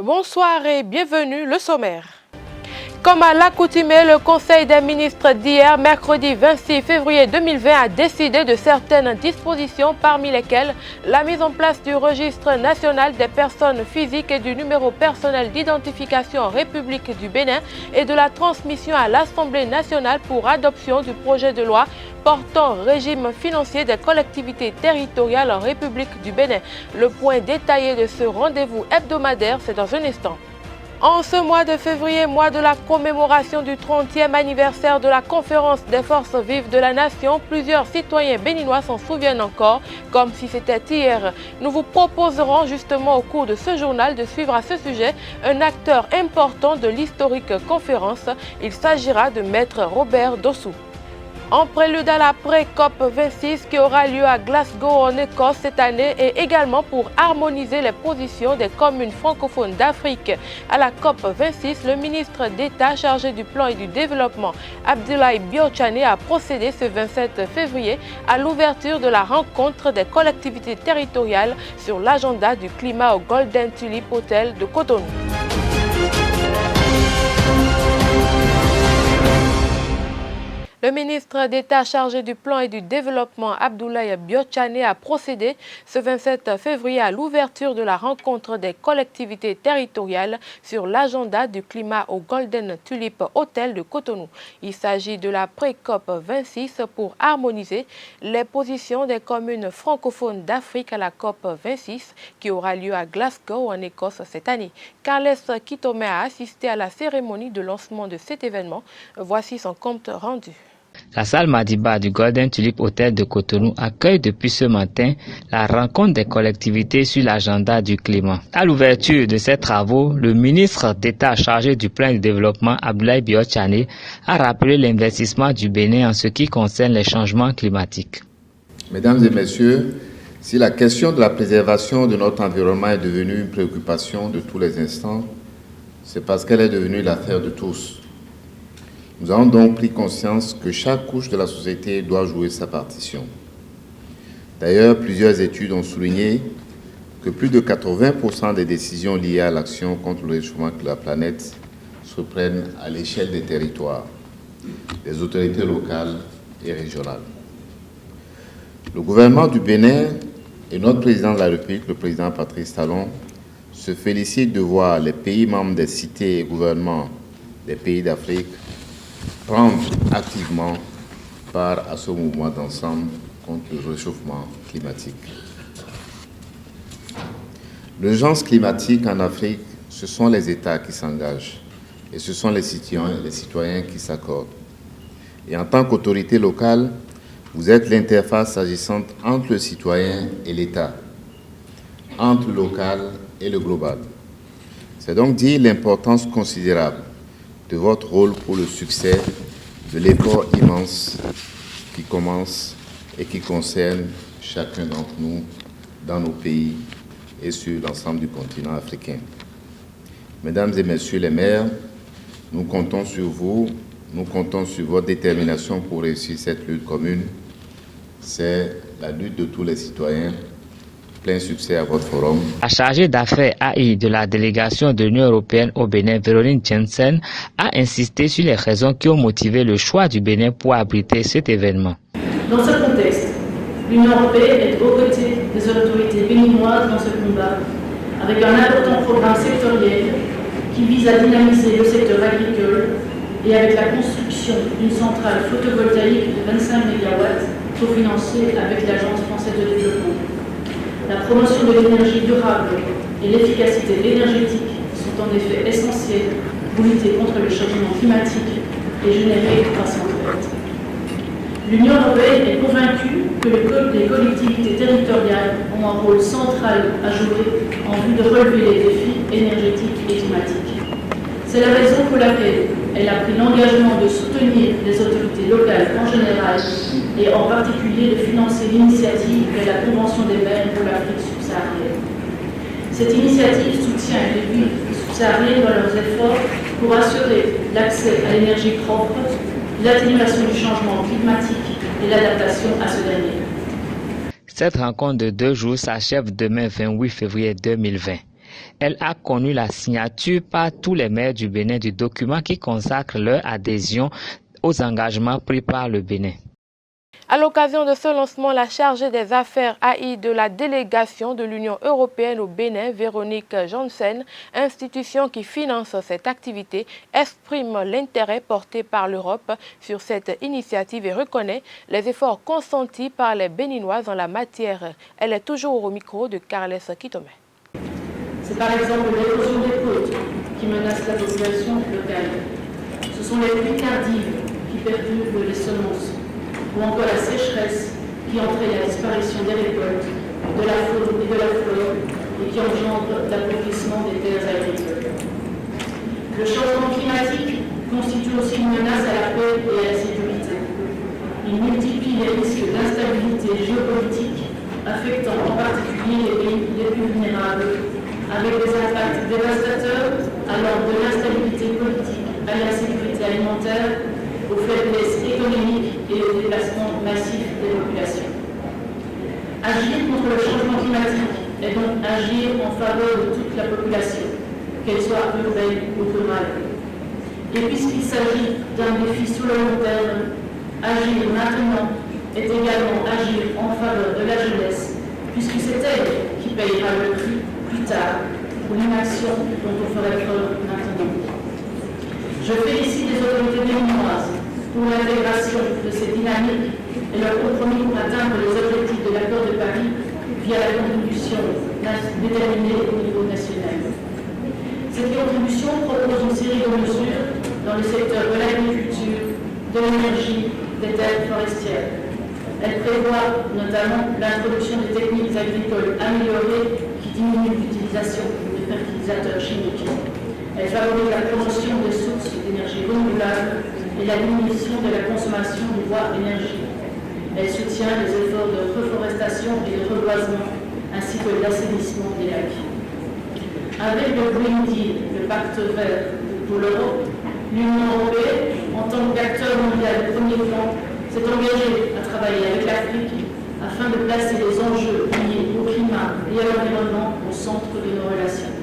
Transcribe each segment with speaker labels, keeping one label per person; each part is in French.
Speaker 1: Bonsoir et bienvenue, le sommaire. Comme à l'accoutumée, le Conseil des ministres d'hier, mercredi 26 février 2020, a décidé de certaines dispositions, parmi lesquelles la mise en place du registre national des personnes physiques et du numéro personnel d'identification en République du Bénin et de la transmission à l'Assemblée nationale pour adoption du projet de loi portant régime financier des collectivités territoriales en République du Bénin. Le point détaillé de ce rendez-vous hebdomadaire, c'est dans un instant. En ce mois de février, mois de la commémoration du 30e anniversaire de la conférence des forces vives de la nation, plusieurs citoyens béninois s'en souviennent encore, comme si c'était hier. Nous vous proposerons justement au cours de ce journal de suivre à ce sujet un acteur important de l'historique conférence. Il s'agira de Maître Robert Dossou. En prélude à la pré-COP 26 qui aura lieu à Glasgow en Écosse cette année et également pour harmoniser les positions des communes francophones d'Afrique. À la COP 26, le ministre d'État chargé du plan et du développement, Abdoulaye Biotchane, a procédé ce 27 février à l'ouverture de la rencontre des collectivités territoriales sur l'agenda du climat au Golden Tulip Hotel de Cotonou. Le ministre d'État chargé du plan et du développement, Abdoulaye Biotchane, a procédé ce 27 février à l'ouverture de la rencontre des collectivités territoriales sur l'agenda du climat au Golden Tulip Hotel de Cotonou. Il s'agit de la pré-COP 26 pour harmoniser les positions des communes francophones d'Afrique à la COP 26 qui aura lieu à Glasgow en Écosse cette année. Carles Kitome a assisté à la cérémonie de lancement de cet événement. Voici son compte rendu.
Speaker 2: La salle Madiba du Golden Tulip Hotel de Cotonou accueille depuis ce matin la rencontre des collectivités sur l'agenda du climat. À l'ouverture de ces travaux, le ministre d'État chargé du plan de développement, Abdoulaye Biotchane, a rappelé l'investissement du Bénin en ce qui concerne les changements climatiques.
Speaker 3: Mesdames et messieurs, si la question de la préservation de notre environnement est devenue une préoccupation de tous les instants, c'est parce qu'elle est devenue l'affaire de tous. Nous avons donc pris conscience que chaque couche de la société doit jouer sa partition. D'ailleurs, plusieurs études ont souligné que plus de 80% des décisions liées à l'action contre le réchauffement de la planète se prennent à l'échelle des territoires, des autorités locales et régionales. Le gouvernement du Bénin et notre président de la République, le président Patrice Talon, se félicitent de voir les pays membres des cités et gouvernements des pays d'Afrique prendre activement part à ce mouvement d'ensemble contre le réchauffement climatique. L'urgence climatique en Afrique, ce sont les États qui s'engagent et ce sont les citoyens qui s'accordent. Et en tant qu'autorité locale, vous êtes l'interface agissante entre le citoyen et l'État, entre le local et le global. C'est donc dire l'importance considérable de votre rôle pour le succès de l'effort immense qui commence et qui concerne chacun d'entre nous dans nos pays et sur l'ensemble du continent africain. Mesdames et messieurs les maires, nous comptons sur vous, nous comptons sur votre détermination pour réussir cette lutte commune. C'est la lutte de tous les citoyens. Plein succès à votre forum.
Speaker 2: La chargée d'affaires AI de la délégation de l'Union européenne au Bénin, Véronique Jensen, a insisté sur les raisons qui ont motivé le choix du Bénin pour abriter cet événement.
Speaker 4: Dans ce contexte, l'Union européenne est aux côtés des autorités béninoises dans ce combat, avec un important programme sectoriel qui vise à dynamiser le secteur agricole et avec la construction d'une centrale photovoltaïque de 25 MW cofinancée avec l'Agence française de développement. La promotion de l'énergie durable et l'efficacité énergétique sont en effet essentielles pour lutter contre le changement climatique et générer une croissance verte. L'Union européenne est convaincue que les collectivités territoriales ont un rôle central à jouer en vue de relever les défis énergétiques et climatiques. C'est la raison pour laquelle elle a pris l'engagement de soutenir les autorités locales en général et en particulier de financer l'initiative de la Convention des maires pour l'Afrique subsaharienne. Cette initiative soutient les villes subsahariennes dans leurs efforts pour assurer l'accès à l'énergie propre, l'atténuation du changement climatique et l'adaptation à ce dernier.
Speaker 2: Cette rencontre de 2 jours s'achève demain 28 février 2020. Elle a connu la signature par tous les maires du Bénin du document qui consacre leur adhésion aux engagements pris par le Bénin.
Speaker 1: À l'occasion de ce lancement, la chargée des affaires AI de la délégation de l'Union européenne au Bénin, Véronique Janssen, institution qui finance cette activité, exprime l'intérêt porté par l'Europe sur cette initiative et reconnaît les efforts consentis par les Béninoises en la matière. Elle est toujours au micro de Carles Kitome.
Speaker 4: C'est par exemple l'érosion des côtes qui menace la population locale. Ce sont les pluies tardives qui perdurent les semences, ou encore la sécheresse qui entraîne la disparition des récoltes, de la faune et de la flore et qui engendre l'appauvrissement des terres agricoles. Le changement climatique constitue aussi une menace à la paix et à la sécurité. Il multiplie les risques d'instabilité géopolitique, affectant en particulier les pays les plus vulnérables, avec des impacts dévastateurs allant de l'instabilité politique à l'insécurité alimentaire, aux faiblesses économiques et au déplacement massif des populations. Agir contre le changement climatique est donc agir en faveur de toute la population, qu'elle soit urbaine ou rurale. Et puisqu'il s'agit d'un défi sur le long terme, agir maintenant est également agir en faveur de la jeunesse, puisque c'est elle qui payera le prix plus tard pour l'inaction dont on ferait preuve maintenant. Je félicite les autorités béninoises pour l'intégration de ces dynamiques et leur compromis pour atteindre les objectifs de l'accord de Paris via la contribution déterminée au niveau national. Cette contribution propose une série de mesures dans le secteur de l'agriculture, de l'énergie, des terres forestières. Elle prévoit notamment l'introduction des techniques agricoles améliorées qui diminuent l'utilisation de fertilisateurs chimiques. Elle favorise la promotion des sources d'énergie renouvelable et la diminution de la consommation de bois énergie. Elle soutient les efforts de reforestation et de reboisement, ainsi que l'assainissement des lacs. Avec le Green Deal, le pacte vert pour l'Europe, l'Union européenne, en tant qu'acteur mondial de premier plan, s'est engagée à travailler avec l'Afrique afin de placer les enjeux liés au climat et à l'environnement au centre de nos relations.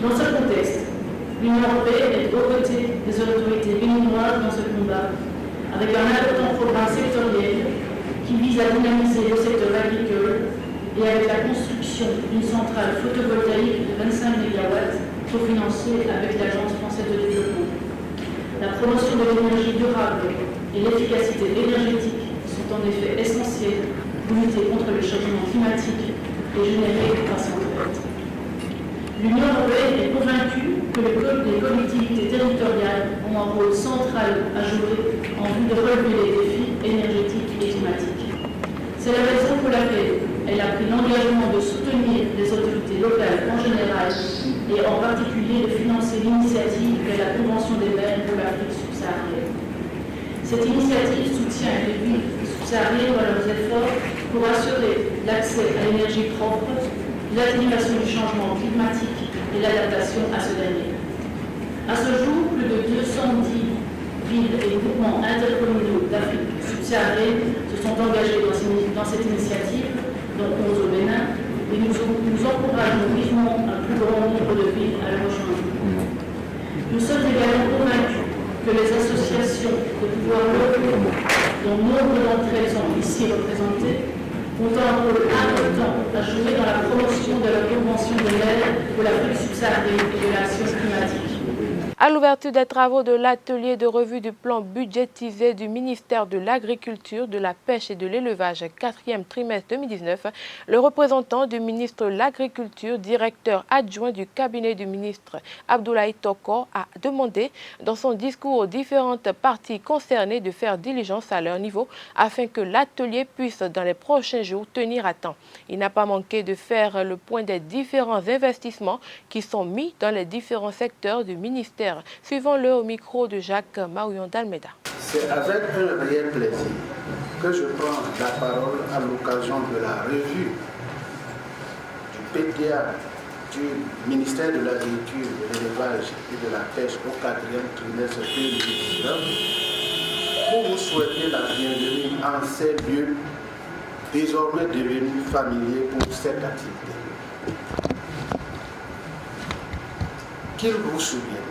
Speaker 4: Dans ce contexte, l'Union européenne est aux côtés des autorités béninoises dans ce combat, avec un important programme sectoriel qui vise à dynamiser le secteur agricole et avec la construction d'une centrale photovoltaïque de 25 MW cofinancée avec l'Agence française de développement. La promotion de l'énergie durable et l'efficacité énergétique sont en effet essentielles pour lutter contre le changement climatique et générer une croissance verte. L'Union européenne est convaincue que les collectivités territoriales ont un rôle central à jouer en vue de relever les défis énergétiques et climatiques. C'est la raison pour laquelle elle a pris l'engagement de soutenir les autorités locales en général et en particulier de financer l'initiative de la Convention des maires pour l'Afrique subsaharienne. Cette initiative soutient les pays subsahariens dans leurs efforts pour assurer l'accès à l'énergie propre, l'atténuation du changement climatique et l'adaptation à ce dernier. À ce jour, plus de 210 villes et groupements intercommunaux d'Afrique subsaharienne se sont engagés dans cette initiative, dont 11 au Bénin, et nous encourageons vivement un plus grand nombre de villes à le rejoindre. Nous sommes également convaincus que les associations de pouvoirs locaux, dont nombre d'entre elles sont ici représentées, ont un rôle important à jouer dans la promotion de la Convention des maires pour l'Afrique subsaharienne et de l'action climatique.
Speaker 1: À l'ouverture des travaux de l'atelier de revue du plan budgétisé du ministère de l'Agriculture, de la Pêche et de l'Élevage 4e trimestre 2019, le représentant du ministre de l'Agriculture, directeur adjoint du cabinet du ministre Abdoulaye Toko, a demandé dans son discours aux différentes parties concernées de faire diligence à leur niveau afin que l'atelier puisse dans les prochains jours tenir à temps. Il n'a pas manqué de faire le point des différents investissements qui sont mis dans les différents secteurs du ministère. Suivons-le au micro de Jacques Maouyon d'Almeida.
Speaker 5: C'est avec un réel plaisir que je prends la parole à l'occasion de la revue du PDA du ministère de l'Agriculture, de l'Élevage et de la Pêche au 4e trimestre 2019 pour vous souhaiter la bienvenue en ces lieux désormais devenus familiers pour cette activité. qu'il vous souvienne,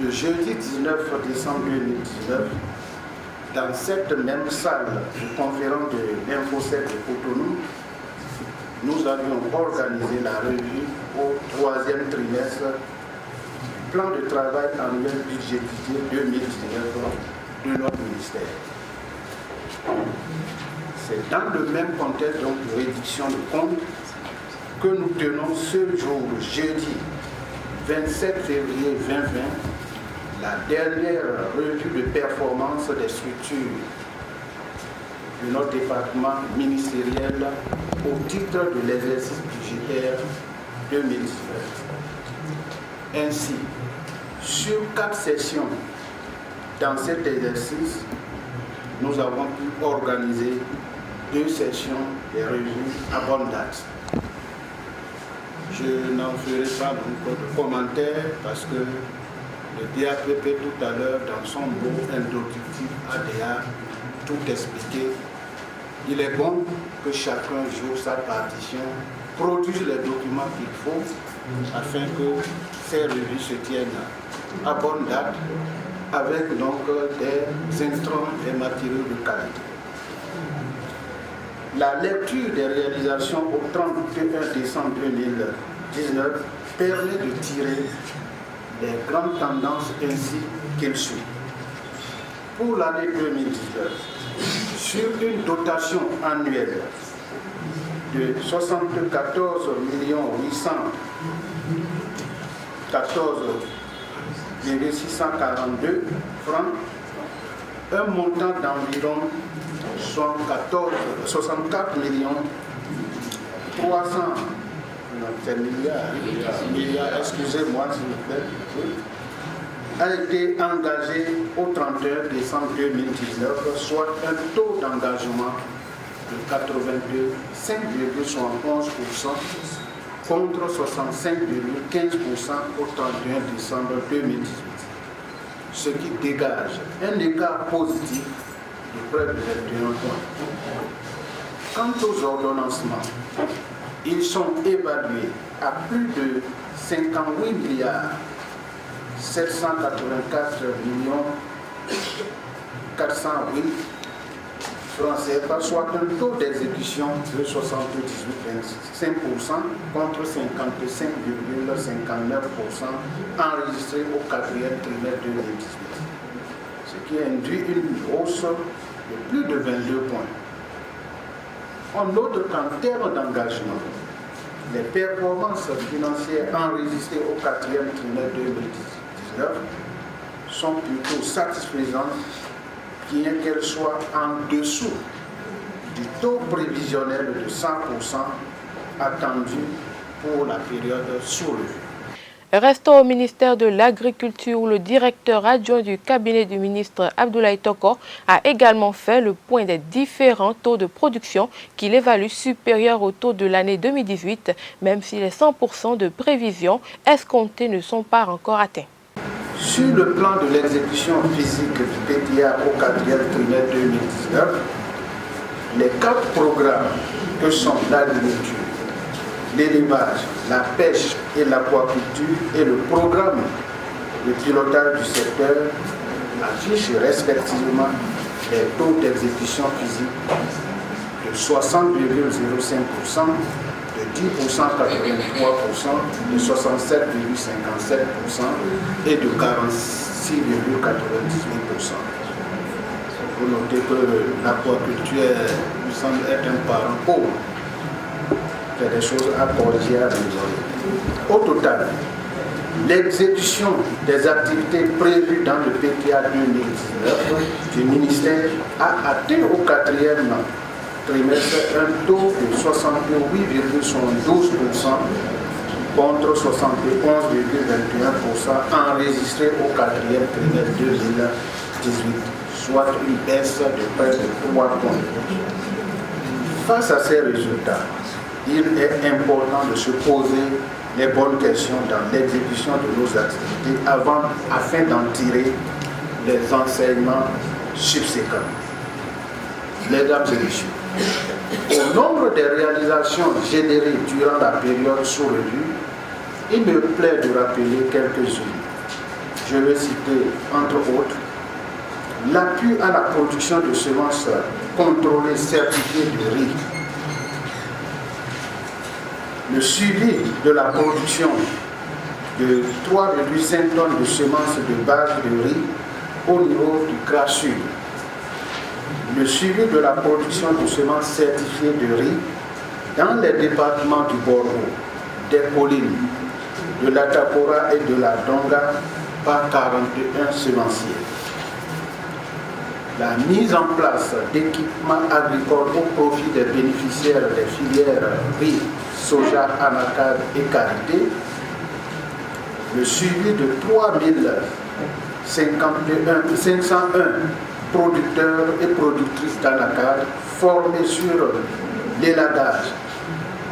Speaker 5: le jeudi 19 décembre 2019, dans cette même salle de conférence de l'Infosec de Cotonou, nous avions organisé la revue au 3e trimestre du plan de travail annuel budgétisé 2019 de notre ministère. C'est dans le même contexte donc, de réduction de comptes que nous tenons ce jour, jeudi 27 février 2020, la dernière revue de performance des structures de notre département ministériel au titre de l'exercice budgétaire 2019. Ainsi, sur 4 sessions dans cet exercice, nous avons pu organiser 2 sessions des revues à bonne date. Je n'en ferai pas donc de commentaires parce que le DAPP tout à l'heure, dans son mot introductif ADA, tout expliqué. Il est bon que chacun joue sa partition, produise les documents qu'il faut afin que ces revues se tiennent à bonne date avec donc des intrants et matériaux de qualité. La lecture des réalisations au 31 décembre 2019 permet de tirer les grandes tendances ainsi qu'elles suivent. Pour l'année 2019, sur une dotation annuelle de 74 642 francs, un montant d'environ 64 300 milliards, excusez-moi s'il vous plaît, a été engagé au 31 décembre 2019, soit un taux d'engagement de 82,5,71% contre 65,15% au 31 décembre 2018, ce qui dégage un écart positif de près de 21 points. Quant aux ordonnancements, ils sont évalués à plus de 58 milliards 784 408 francs CFA, soit un taux d'exécution de 78,25% contre 55,59% enregistré au 4e trimestre 2018, ce qui induit une hausse de plus de 22 points. On note qu'en termes d'engagement, les performances financières enregistrées au 4e trimestre 2019 sont plutôt satisfaisantes, bien qu'elles soient en dessous du taux prévisionnel de 100% attendu pour la période sous revue.
Speaker 1: Restons au ministère de l'Agriculture où le directeur adjoint du cabinet du ministre Abdoulaye Toko a également fait le point des différents taux de production qu'il évalue supérieurs au taux de l'année 2018, même si les 100% de prévisions escomptées ne sont pas encore atteints.
Speaker 5: Sur le plan de l'exécution physique du PTA au 4e trimestre 2019, les 4 programmes que sont l'agriculture, l'élevage, la pêche et l'aquaculture et le programme de pilotage du secteur affichent respectivement les taux d'exécution physique de 60,05%, de 10,83%, de 67,57% et de 46,98%. Vous notez que l'aquaculture nous semble être un parent pauvre. Il y a des choses à corriger, à améliorer. Au total, l'exécution des activités prévues dans le PTA 2019 du ministère a atteint au 4e trimestre un taux de 68,12% contre 71,21% enregistré au 4e trimestre 2018, soit une baisse de près de 3 points. Face à ces résultats, il est important de se poser les bonnes questions dans l'exécution de nos activités afin d'en tirer les enseignements subséquents. Mesdames et messieurs, au nombre des réalisations générées durant la période sous revue, Il me plaît de rappeler quelques-unes. Je vais citer, entre autres, l'appui à la production de semences contrôlées certifiées de riz, le suivi de la production de 3,5 tonnes de semences de base de riz au niveau du Gras Sud, le suivi de la production de semences certifiées de riz dans les départements du Borno, des Collines, de la Tapora et de la Donga par 41 semenciers. La mise en place d'équipements agricoles au profit des bénéficiaires des filières riz, soja, anacarde et karité, le suivi de 501 producteurs et productrices d'anacarde formés sur l'élagage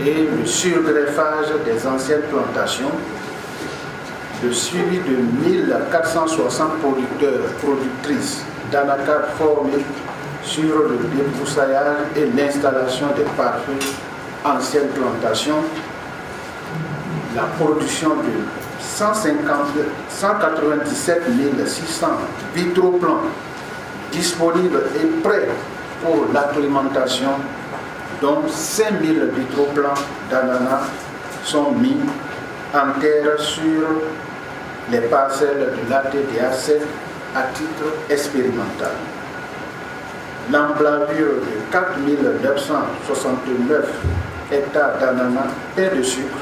Speaker 5: et le surgreffage des anciennes plantations, le suivi de 1460 producteurs et productrices d'anacarde formés sur le débroussaillage et l'installation des parfums anciennes plantations, la production de 197 600 vitroplans disponibles et prêts pour l'acclimatation, dont 5 000 vitroplans d'ananas sont mis en terre sur les parcelles de l'ATDA7 à titre expérimental. L'emblavure de 4 969 hectares d'ananas et de sucre,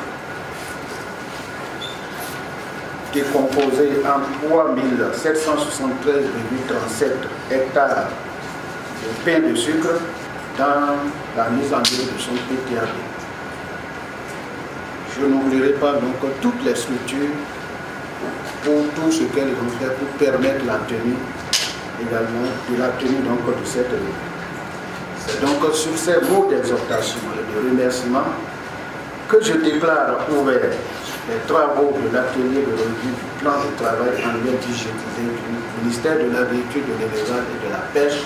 Speaker 5: décomposé en 3 773,37 hectares de pain de sucre dans la mise en œuvre de son PTAB. Je n'oublierai pas donc toutes les structures pour tout ce qu'elles vont faire pour permettre la tenue également de la tenue donc de cette réunion. C'est donc sur ces mots d'exhortation et de remerciement que je déclare ouvert les travaux de l'atelier de revue du plan de travail annuel budgétisé du ministère de l'Agriculture, de l'Élevage et de la Pêche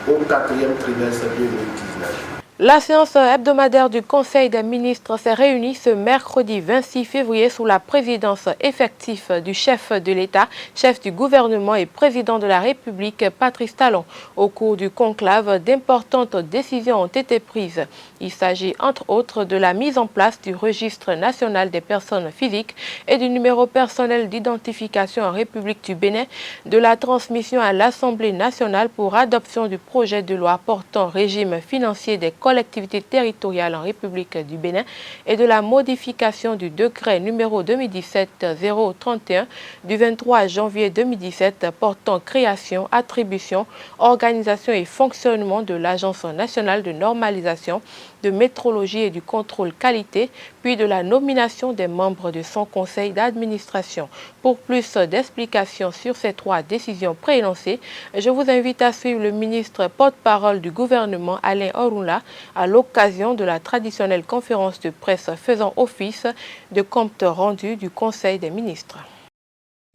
Speaker 5: au 4e trimestre 2019.
Speaker 1: La séance hebdomadaire du Conseil des ministres s'est réunie ce mercredi 26 février sous la présidence effective du chef de l'État, chef du gouvernement et président de la République, Patrice Talon. Au cours du conclave, d'importantes décisions ont été prises. Il s'agit entre autres de la mise en place du registre national des personnes physiques et du numéro personnel d'identification en République du Bénin, de la transmission à l'Assemblée nationale pour adoption du projet de loi portant régime financier des collectivités territoriales en République du Bénin et de la modification du décret numéro 2017-031 du 23 janvier 2017 portant création, attribution, organisation et fonctionnement de l'Agence nationale de normalisation, de métrologie et du contrôle qualité, puis de la nomination des membres de son conseil d'administration. Pour plus d'explications sur ces trois décisions préénoncées, je vous invite à suivre le ministre porte-parole du gouvernement Alain Orunla à l'occasion de la traditionnelle conférence de presse faisant office de compte rendu du Conseil des ministres.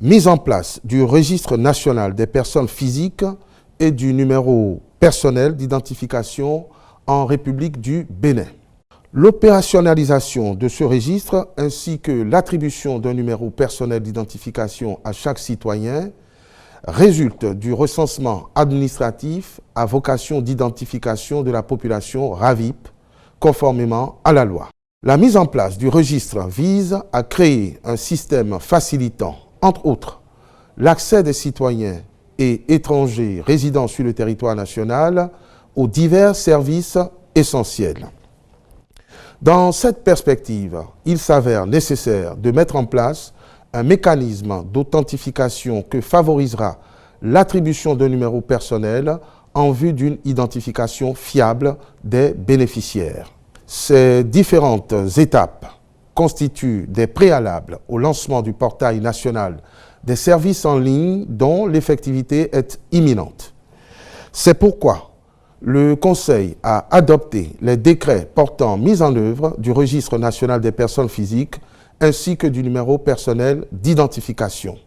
Speaker 6: Mise en place du registre national des personnes physiques et du numéro personnel d'identification en République du Bénin. L'opérationnalisation de ce registre ainsi que l'attribution d'un numéro personnel d'identification à chaque citoyen résulte du recensement administratif à vocation d'identification de la population RAVIP, conformément à la loi. La mise en place du registre vise à créer un système facilitant, entre autres, l'accès des citoyens et étrangers résidant sur le territoire national aux divers services essentiels. Dans cette perspective, il s'avère nécessaire de mettre en place un mécanisme d'authentification que favorisera l'attribution d'un numéro personnel en vue d'une identification fiable des bénéficiaires. Ces différentes étapes constituent des préalables au lancement du portail national des services en ligne dont l'effectivité est imminente. C'est pourquoi le Conseil a adopté les décrets portant mise en œuvre du registre national des personnes physiques ainsi que du numéro personnel d'identification.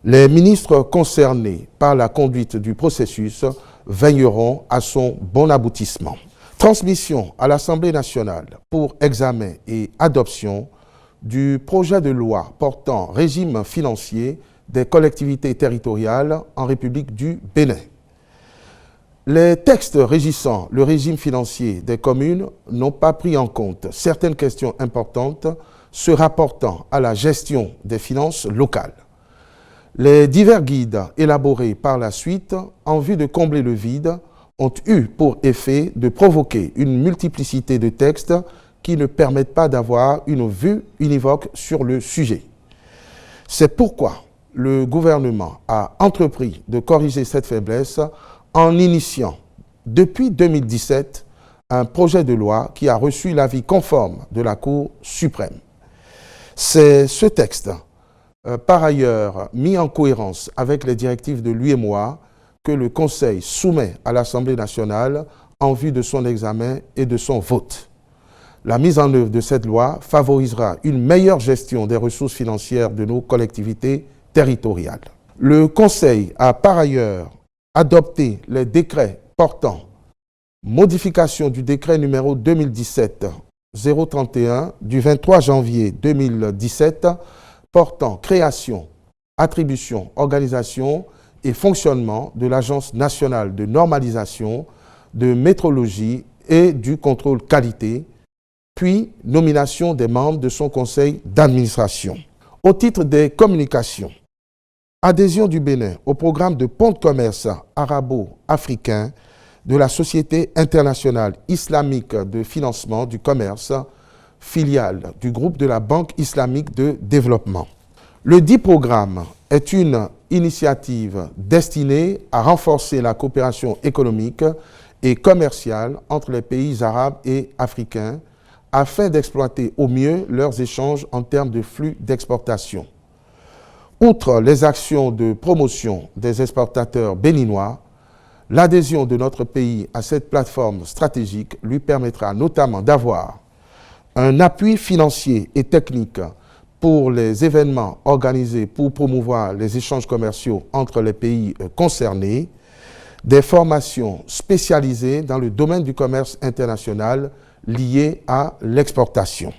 Speaker 6: Les ministres concernés par la conduite du processus veilleront à son bon aboutissement. Transmission à l'Assemblée nationale pour examen et adoption du projet de loi portant régime financier des collectivités territoriales en République du Bénin. Les textes régissant le régime financier des communes n'ont pas pris en compte certaines questions importantes se rapportant à la gestion des finances locales. Les divers guides élaborés par la suite en vue de combler le vide ont eu pour effet de provoquer une multiplicité de textes qui ne permettent pas d'avoir une vue univoque sur le sujet. C'est pourquoi le gouvernement a entrepris de corriger cette faiblesse en initiant, depuis 2017, un projet de loi qui a reçu l'avis conforme de la Cour suprême. C'est ce texte, par ailleurs mis en cohérence avec les directives de l'UEMOA, que le Conseil soumet à l'Assemblée nationale en vue de son examen et de son vote. La mise en œuvre de cette loi favorisera une meilleure gestion des ressources financières de nos collectivités territoriales. Le Conseil a par ailleurs adopté les décrets portant modification du décret numéro 2017-031 du 23 janvier 2017 portant création, attribution, organisation et fonctionnement de l'Agence nationale de normalisation, de métrologie et du contrôle qualité, puis nomination des membres de son conseil d'administration. Au titre des communications, adhésion du Bénin au programme de pont de commerce arabo-africain de la Société internationale islamique de financement du commerce, filiale du groupe de la Banque islamique de développement. Le dit programme est une initiative destinée à renforcer la coopération économique et commerciale entre les pays arabes et africains afin d'exploiter au mieux leurs échanges en termes de flux d'exportation. Outre les actions de promotion des exportateurs béninois, l'adhésion de notre pays à cette plateforme stratégique lui permettra notamment d'avoir un appui financier et technique pour les événements organisés pour promouvoir les échanges commerciaux entre les pays concernés, des formations spécialisées dans le domaine du commerce international liées à l'exportation.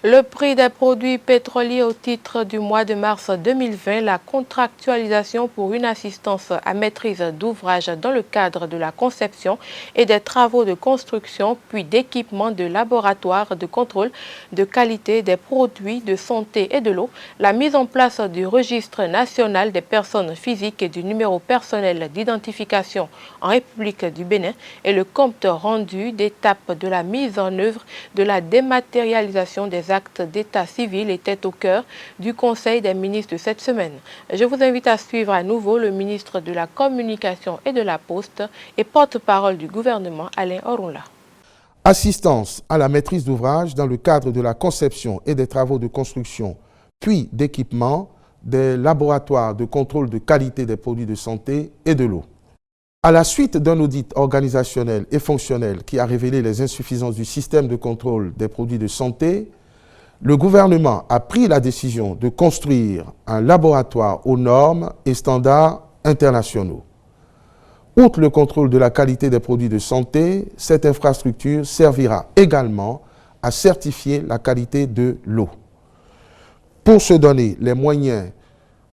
Speaker 1: Le prix des produits pétroliers au titre du mois de mars 2020, la contractualisation pour une assistance à maîtrise d'ouvrage dans le cadre de la conception et des travaux de construction, puis d'équipement de laboratoire de contrôle de qualité des produits de santé et de l'eau, la mise en place du registre national des personnes physiques et du numéro personnel d'identification en République du Bénin et le compte rendu d'étape de la mise en œuvre de la dématérialisation des actes d'état civil était au cœur du Conseil des ministres de cette semaine. Je vous invite à suivre à nouveau le ministre de la Communication et de la Poste et porte-parole du gouvernement, Alain Orunla.
Speaker 6: Assistance à la maîtrise d'ouvrage dans le cadre de la conception et des travaux de construction, puis d'équipement des laboratoires de contrôle de qualité des produits de santé et de l'eau. À la suite d'un audit organisationnel et fonctionnel qui a révélé les insuffisances du système de contrôle des produits de santé, le gouvernement a pris la décision de construire un laboratoire aux normes et standards internationaux. Outre le contrôle de la qualité des produits de santé, cette infrastructure servira également à certifier la qualité de l'eau. Pour se donner les moyens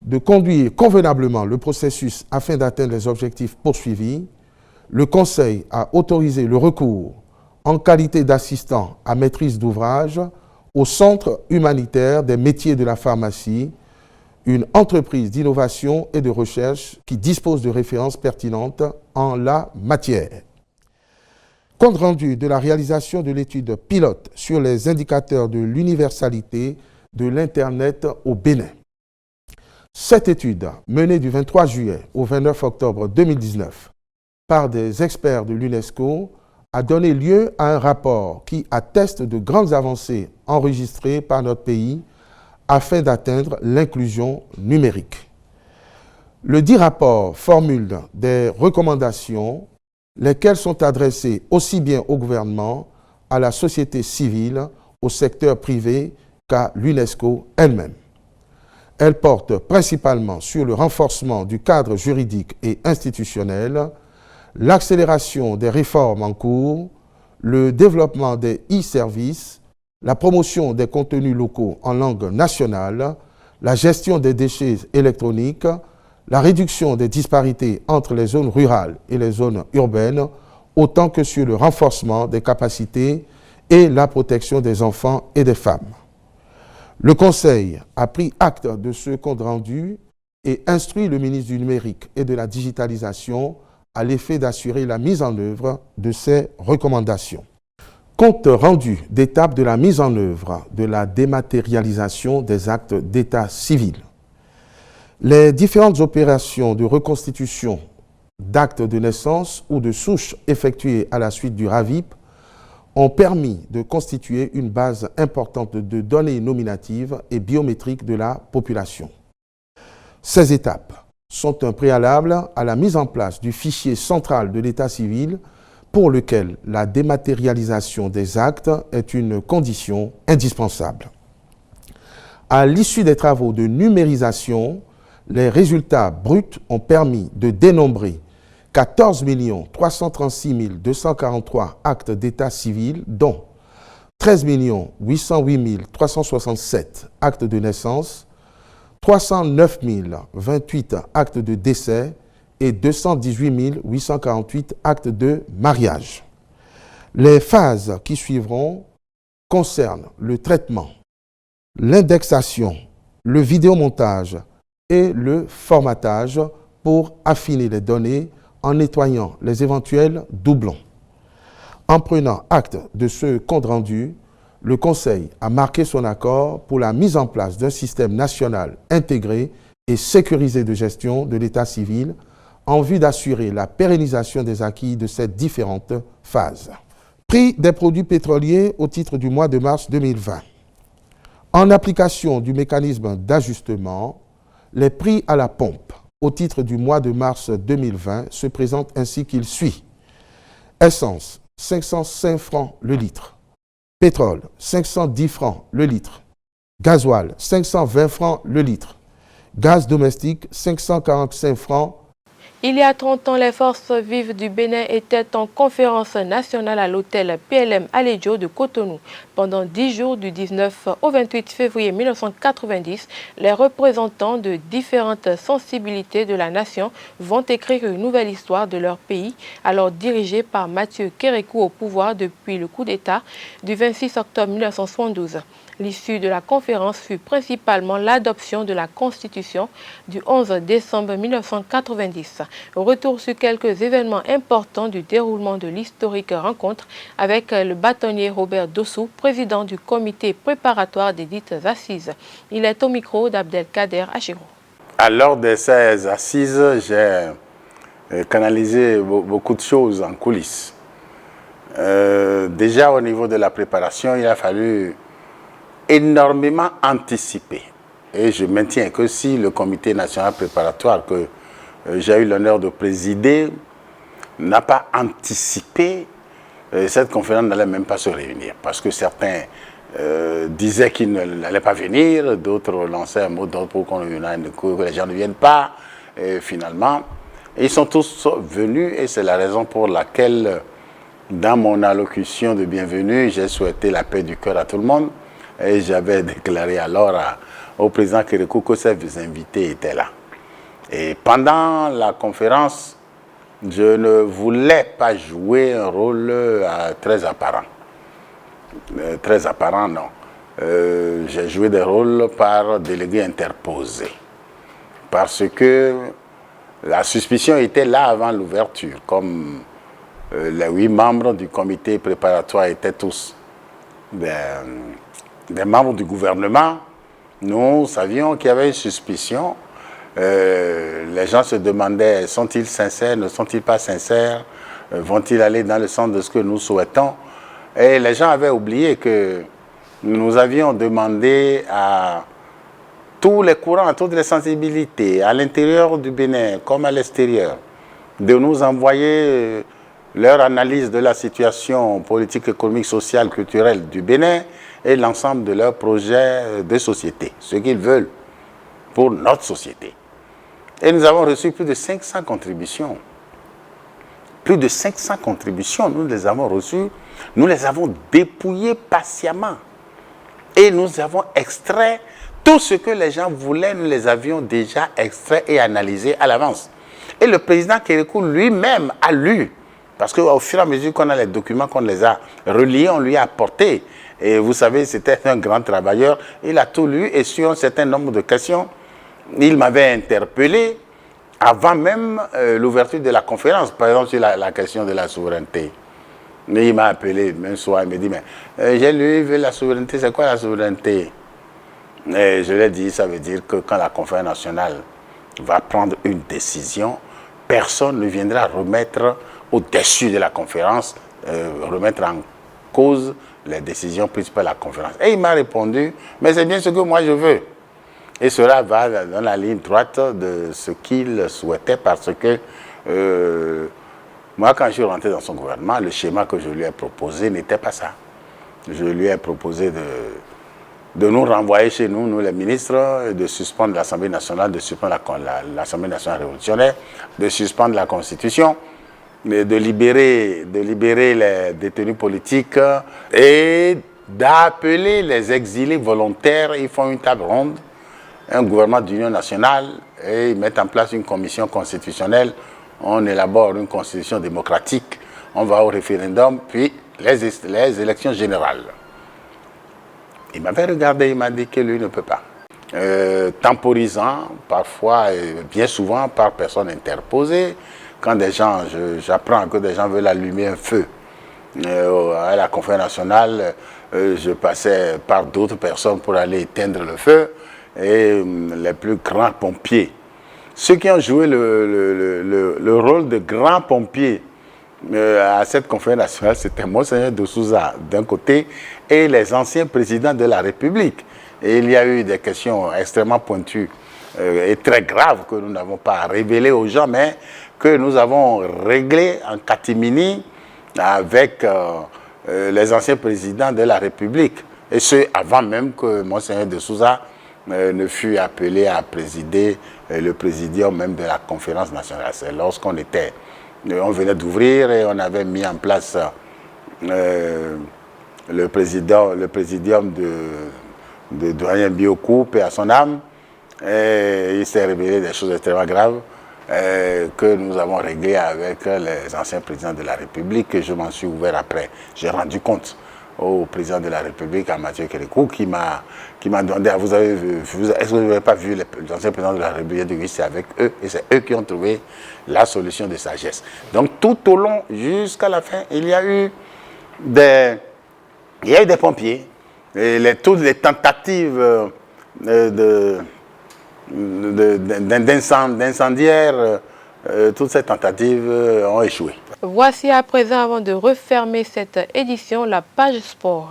Speaker 6: de conduire convenablement le processus afin d'atteindre les objectifs poursuivis, le Conseil a autorisé le recours en qualité d'assistant à maîtrise d'ouvrage au Centre humanitaire des métiers de la pharmacie, une entreprise d'innovation et de recherche qui dispose de références pertinentes en la matière. Compte rendu de la réalisation de l'étude pilote sur les indicateurs de l'universalité de l'Internet au Bénin. Cette étude, menée du 23 juillet au 29 octobre 2019 par des experts de l'UNESCO, a donné lieu à un rapport qui atteste de grandes avancées enregistrées par notre pays afin d'atteindre l'inclusion numérique. Le dit rapport formule des recommandations, lesquelles sont adressées aussi bien au gouvernement, à la société civile, au secteur privé qu'à l'UNESCO elle-même. Elle porte principalement sur le renforcement du cadre juridique et institutionnel, l'accélération des réformes en cours, le développement des e-services, la promotion des contenus locaux en langue nationale, la gestion des déchets électroniques, la réduction des disparités entre les zones rurales et les zones urbaines, autant que sur le renforcement des capacités et la protection des enfants et des femmes. Le Conseil a pris acte de ce compte rendu et instruit le ministre du Numérique et de la Digitalisation à l'effet d'assurer la mise en œuvre de ces recommandations. Compte rendu d'étape de la mise en œuvre de la dématérialisation des actes d'état civil. Les différentes opérations de reconstitution d'actes de naissance ou de souche effectuées à la suite du RAVIP ont permis de constituer une base importante de données nominatives et biométriques de la population. Ces étapes sont un préalable à la mise en place du fichier central de l'état civil pour lequel la dématérialisation des actes est une condition indispensable. À l'issue des travaux de numérisation, les résultats bruts ont permis de dénombrer 14 336 243 actes d'état civil, dont 13 808 367 actes de naissance, 309 028 actes de décès et 218 848 actes de mariage. Les phases qui suivront concernent le traitement, l'indexation, le vidéomontage et le formatage pour affiner les données en nettoyant les éventuels doublons. En prenant acte de ce compte rendu, le Conseil a marqué son accord pour la mise en place d'un système national intégré et sécurisé de gestion de l'état civil en vue d'assurer la pérennisation des acquis de ces différentes phases. Prix des produits pétroliers au titre du mois de mars 2020. En application du mécanisme d'ajustement, les prix à la pompe au titre du mois de mars 2020 se présentent ainsi qu'il suit. Essence, 505 francs le litre. Pétrole, 510 francs le litre. Gasoil, 520 francs le litre. Gaz domestique, 545 francs.
Speaker 1: Il y a 30 ans, les forces vives du Bénin étaient en conférence nationale à l'hôtel PLM Alédio de Cotonou. Pendant 10 jours, du 19 au 28 février 1990, les représentants de différentes sensibilités de la nation vont écrire une nouvelle histoire de leur pays, alors dirigé par Mathieu Kérékou au pouvoir depuis le coup d'État du 26 octobre 1972. L'issue de la conférence fut principalement l'adoption de la Constitution du 11 décembre 1990. Retour sur quelques événements importants du déroulement de l'historique rencontre avec le bâtonnier Robert Dossou, président du comité préparatoire des dites assises. Il est au micro d'Abdelkader Achirou.
Speaker 7: À l'heure de ces assises, j'ai canalisé beaucoup de choses en coulisses. Déjà au niveau de la préparation, il a fallu énormément anticiper. Et je maintiens que si le comité national préparatoire que j'ai eu l'honneur de présider n'a pas anticipé, cette conférence n'allait même pas se réunir. Parce que certains disaient qu'ils n'allaient pas venir, d'autres lançaient un mot d'ordre pour que les gens ne viennent pas. Et finalement, ils sont tous venus et c'est la raison pour laquelle, dans mon allocution de bienvenue, j'ai souhaité la paix du cœur à tout le monde. Et j'avais déclaré alors au président Kérékou que ces invités étaient là. Et pendant la conférence, je ne voulais pas jouer un rôle très apparent. Très apparent, non. J'ai joué des rôles par délégué interposé. Parce que la suspicion était là avant l'ouverture. Comme les 8 membres du comité préparatoire étaient tous des membres du gouvernement, nous savions qu'il y avait une suspicion. Les gens se demandaient, sont-ils sincères, ne sont-ils pas sincères, vont-ils aller dans le sens de ce que nous souhaitons? Et les gens avaient oublié que nous avions demandé à tous les courants, à toutes les sensibilités, à l'intérieur du Bénin comme à l'extérieur, de nous envoyer leur analyse de la situation politique, économique, sociale, culturelle du Bénin et l'ensemble de leurs projets de société, ce qu'ils veulent pour notre société. Et nous avons reçu plus de 500 contributions. Plus de 500 contributions, nous les avons reçues, nous les avons dépouillées patiemment. Et nous avons extrait tout ce que les gens voulaient, nous les avions déjà extraits et analysés à l'avance. Et le président Kérékou lui-même a lu, parce qu'au fur et à mesure qu'on a les documents, qu'on les a reliés, on lui a apporté. Et vous savez, c'était un grand travailleur, il a tout lu et sur un certain nombre de questions, il m'avait interpellé avant même l'ouverture de la conférence, par exemple sur la question de la souveraineté. Mais il m'a appelé un soir, il me dit, mais j'ai lu la souveraineté, c'est quoi la souveraineté? Et je lui ai dit, ça veut dire que quand la conférence nationale va prendre une décision, personne ne viendra remettre au-dessus de la conférence, remettre en cause les décisions prises par la conférence. Et il m'a répondu, mais c'est bien ce que moi je veux. Et cela va dans la ligne droite de ce qu'il souhaitait parce que moi, quand je suis rentré dans son gouvernement, le schéma que je lui ai proposé n'était pas ça. Je lui ai proposé de nous renvoyer chez nous, nous les ministres, de suspendre l'Assemblée nationale, de suspendre l'Assemblée nationale révolutionnaire, de suspendre la Constitution, de libérer les détenus politiques et d'appeler les exilés volontaires. Ils font une table ronde, un gouvernement d'union nationale, et ils mettent en place une commission constitutionnelle. On élabore une constitution démocratique, on va au référendum, puis les élections générales. Il m'avait regardé, il m'a dit que lui ne peut pas. Temporisant, parfois, et bien souvent par personne interposée, quand des gens, j'apprends que des gens veulent allumer un feu à la conférence nationale, je passais par d'autres personnes pour aller éteindre le feu, et les plus grands pompiers. Ceux qui ont joué le rôle de grands pompiers à cette conférence nationale, c'était Monseigneur de Souza d'un côté et les anciens présidents de la République. Et il y a eu des questions extrêmement pointues et très graves que nous n'avons pas révélées aux gens, mais que nous avons réglées en catimini avec les anciens présidents de la République. Et ce, avant même que Monseigneur de Souza ne fut appelé à présider le présidium même de la conférence nationale. C'est lorsqu'on était... On venait d'ouvrir et on avait mis en place le présidium de doyen Biokou, paix à son âme. Et il s'est révélé des choses extrêmement graves que nous avons réglées avec les anciens présidents de la République, que je m'en suis ouvert après. J'ai rendu compte au président de la République, à Mathieu Kérékou, qui m'a demandé, est-ce que vous n'avez pas vu les anciens présidents de la République? Oui, c'est avec eux, et c'est eux qui ont trouvé la solution de sagesse. Donc tout au long, jusqu'à la fin, il y a eu des pompiers, et toutes les tentatives d'incendiaires, toutes ces tentatives ont échoué.
Speaker 1: Voici à présent, avant de refermer cette édition, la page sport.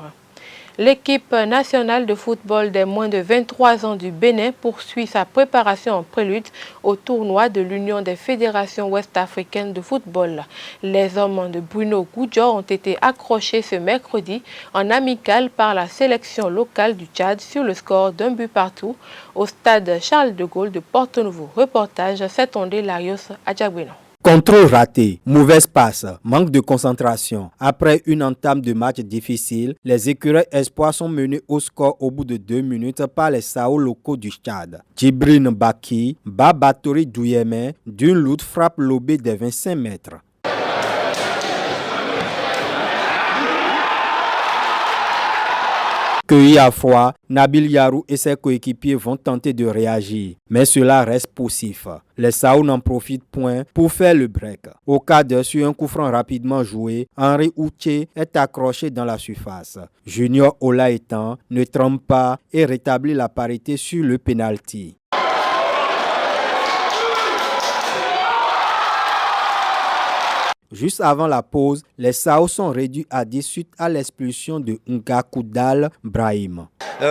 Speaker 1: L'équipe nationale de football des moins de 23 ans du Bénin poursuit sa préparation en prélude au tournoi de l'Union des fédérations ouest-africaines de football. Les hommes de Bruno Goudjor ont été accrochés ce mercredi en amical par la sélection locale du Tchad sur le score d'un but partout au stade Charles de Gaulle de Porto-Novo. Reportage Setondé Larios Adjaboueno.
Speaker 8: Contrôle raté, mauvaise passe, manque de concentration. Après une entame de match difficile, les écureuils espoirs sont menés au score au bout de 2 minutes par les Sao locaux du Tchad. Djibril Baki, Babatori Douyeme, d'une lourde frappe lobée des 25 mètres. Cueillis à froid, Nabil Yarou et ses coéquipiers vont tenter de réagir, mais cela reste poussif. Les Sao n'en profitent point pour faire le break. Au cadre, sur un coup franc rapidement joué, Henri Ouché est accroché dans la surface. Junior Olaetan ne trempe pas et rétablit la parité sur le pénalty. Juste avant la pause, les Sao sont réduits à 10 suite à l'expulsion de Ngakoudal Brahim.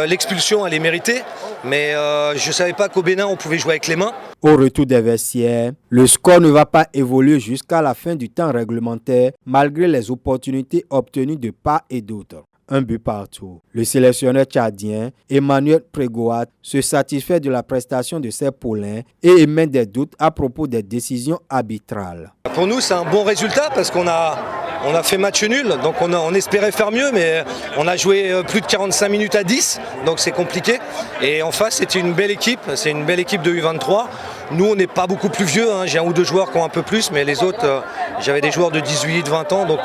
Speaker 9: L'expulsion, elle est méritée, mais je ne savais pas qu'au Bénin, on pouvait jouer avec les mains.
Speaker 8: Au retour des vestiaires, le score ne va pas évoluer jusqu'à la fin du temps réglementaire, malgré les opportunités obtenues de part et d'autre. Un but partout. Le sélectionneur tchadien, Emmanuel Prégoat, se satisfait de la prestation de ses poulains et émet des doutes à propos des décisions arbitrales.
Speaker 9: Pour nous, c'est un bon résultat parce qu'on a On a fait match nul, donc on espérait faire mieux, mais on a joué plus de 45 minutes à 10, donc c'est compliqué. Et en face, c'était une belle équipe, c'est une belle équipe de U23. Nous, on n'est pas beaucoup plus vieux, hein. J'ai un ou deux joueurs qui ont un peu plus, mais les autres, j'avais des joueurs de 18, 20 ans. Donc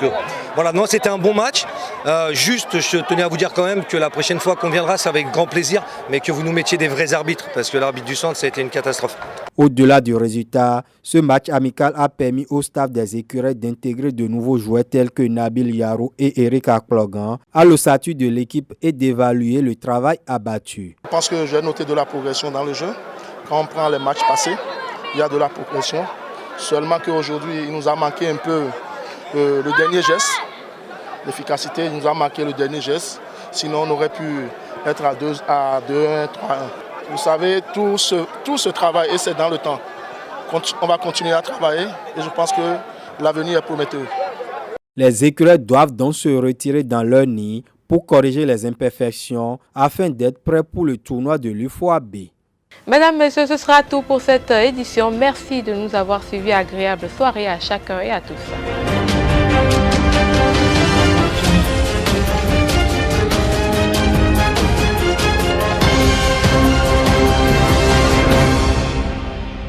Speaker 9: voilà, non, c'était un bon match. Juste, je tenais à vous dire quand même que la prochaine fois qu'on viendra, c'est avec grand plaisir, mais que vous nous mettiez des vrais arbitres, parce que l'arbitre du centre, ça a été une catastrophe.
Speaker 8: Au-delà du résultat, ce match amical a permis au staff des écureuils d'intégrer de nouveaux joueurs tels que Nabil Yarou et Eric Akplogan à l'ossature de l'équipe et d'évaluer le travail abattu.
Speaker 10: Je pense que j'ai noté de la progression dans le jeu. Quand on prend les matchs passés, il y a de la progression. Seulement qu'aujourd'hui, il nous a manqué un peu le dernier geste. L'efficacité, il nous a manqué le dernier geste. Sinon, on aurait pu être à 2-1, 3-1. Vous savez, tout ce travail, et c'est dans le temps. On va continuer à travailler et je pense que l'avenir est prometteur.
Speaker 8: Les écureuils doivent donc se retirer dans leur nid pour corriger les imperfections afin d'être prêts pour le tournoi de l'UFOAB.
Speaker 1: Mesdames, Messieurs, ce sera tout pour cette édition. Merci de nous avoir suivis. Agréable soirée à chacun et à tous.